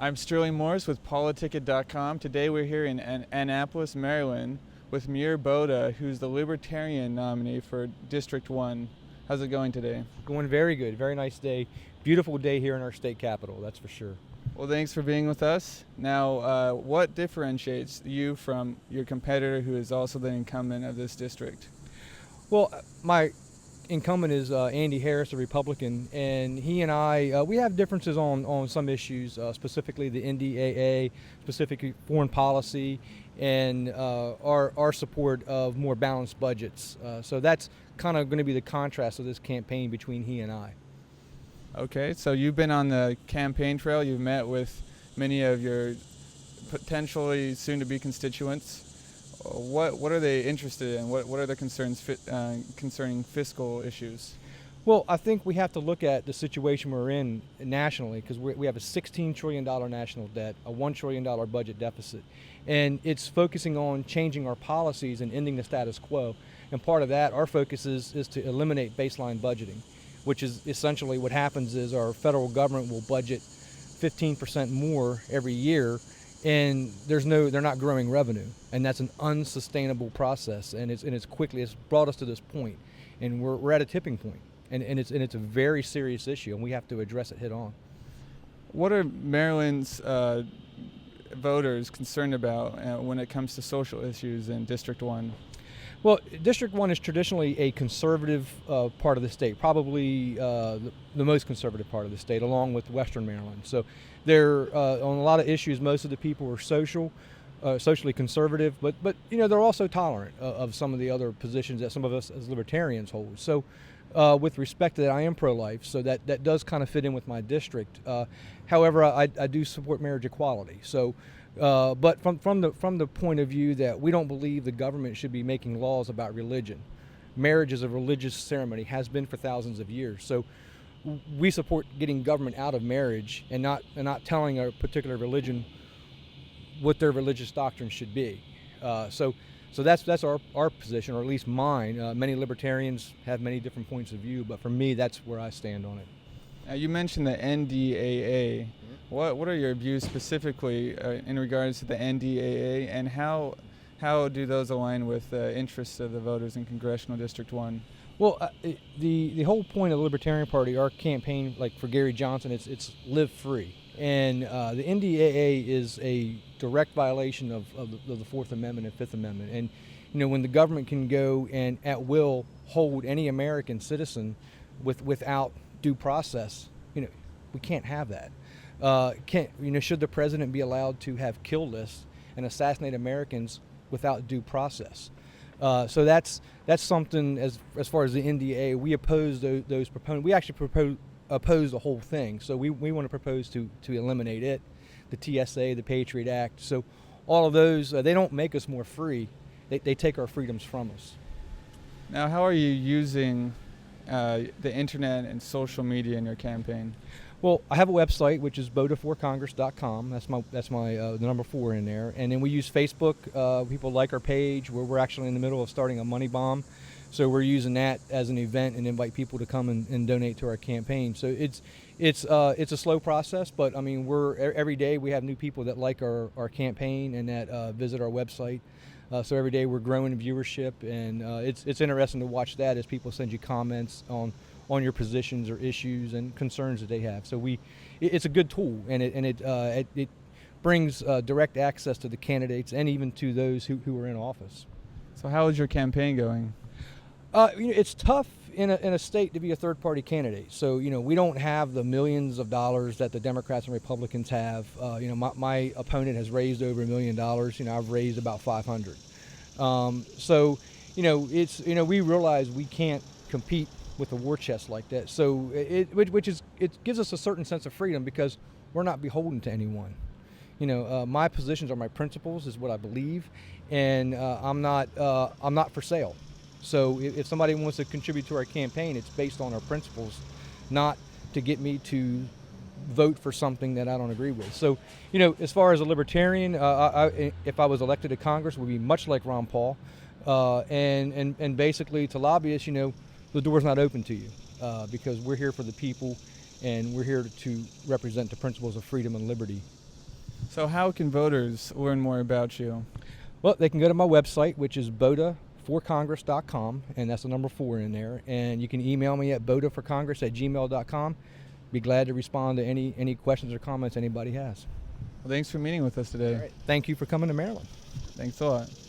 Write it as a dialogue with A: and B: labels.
A: I'm Sterling Morris with PoliticIt.com. Today we're here in Annapolis, Maryland with Muir Boda, who's the Libertarian nominee for District 1. How's it going today?
B: Going very good. Very nice day. Beautiful day here in our state capital, that's for sure.
A: Well, thanks for being with us. Now, what differentiates you from your competitor who is also the incumbent of this district?
B: Well, my incumbent is Andy Harris, a Republican, and he and I, we have differences on some issues, specifically the NDAA, specifically foreign policy, and our support of more balanced budgets. So that's kind of going to be the contrast of this campaign between he and I.
A: Okay, so you've been on the campaign trail. You've met with many of your potentially soon-to-be constituents. What are they interested in? What are their concerns concerning fiscal issues?
B: Well, I think we have to look at the situation we're in nationally, because we have a $16 trillion national debt, a $1 trillion budget deficit, and it's focusing on changing our policies and ending the status quo. And part of that, our focus is to eliminate baseline budgeting, which is essentially what happens is our federal government will budget 15% more every year, and they're not growing revenue, and that's an unsustainable process. And it's brought us to this point, and we're at a tipping point, and it's a very serious issue, and we have to address it head on.
A: What are Maryland's voters concerned about when it comes to social issues in District 1?
B: Well, District 1 is traditionally a conservative part of the state, probably the most conservative part of the state, along with Western Maryland. So they're on a lot of issues, most of the people are socially conservative, but they're also tolerant of some of the other positions that some of us as libertarians hold. So with respect to that, I am pro-life, so that does kind of fit in with my district. However, I do support marriage equality. So. But from the point of view that we don't believe the government should be making laws about religion. Marriage is a religious ceremony, has been for thousands of years. So we support getting government out of marriage and not telling a particular religion what their religious doctrine should be. So that's our position, or at least mine. Many libertarians have many different points of view, but for me, that's where I stand on it.
A: You mentioned the NDAA. What are your views specifically in regards to the NDAA, and how do those align with the interests of the voters in Congressional District 1?
B: Well, the whole point of the Libertarian Party, our campaign, like for Gary Johnson, it's live free, and the NDAA is a direct violation of the Fourth Amendment and Fifth Amendment. And when the government can go and at will hold any American citizen without due process, we can't have that. Should the president be allowed to have kill lists and assassinate Americans without due process? So that's something as far as the NDA, we oppose those proponents. We actually oppose the whole thing. So we want to propose to eliminate it, the TSA, the Patriot Act. So all of those, they don't make us more free. They take our freedoms from us.
A: Now, how are you using the internet and social media in your campaign?
B: Well, I have a website, which is bodaforcongress.com. That's my the number 4 in there. And then we use Facebook. People like our page. We're actually in the middle of starting a money bomb, so we're using that as an event and invite people to come and donate to our campaign. So it's a slow process, but I mean every day we have new people that like our campaign and that visit our website. So every day we're growing in viewership, and it's interesting to watch that as people send you comments on your positions or issues and concerns that they have. So it's a good tool, and it brings direct access to the candidates and even to those who are in office.
A: So how is your campaign going?
B: It's tough in a state to be a third-party candidate. So we don't have the millions of dollars that the Democrats and Republicans have. My opponent has raised over $1 million. I've raised about 500. So we realize we can't compete with a war chest like that. So it gives us a certain sense of freedom because we're not beholden to anyone. My positions are my principles, is what I believe, and I'm not for sale. So if somebody wants to contribute to our campaign, it's based on our principles, not to get me to vote for something that I don't agree with. So, as far as a libertarian, if I was elected to Congress, it would be much like Ron Paul, and basically to lobbyists, the door's not open to you because we're here for the people, and we're here to represent the principles of freedom and liberty
A: So how can voters learn more about you?
B: Well, they can go to my website, which is bodaforcongress.com, and that's the number 4 in there. And you can email me at bodaforcongress@gmail.com. Be glad to respond to any questions or comments anybody has.
A: Well, thanks for meeting with us today.
B: All right. Thank you for coming to Maryland.
A: Thanks a lot.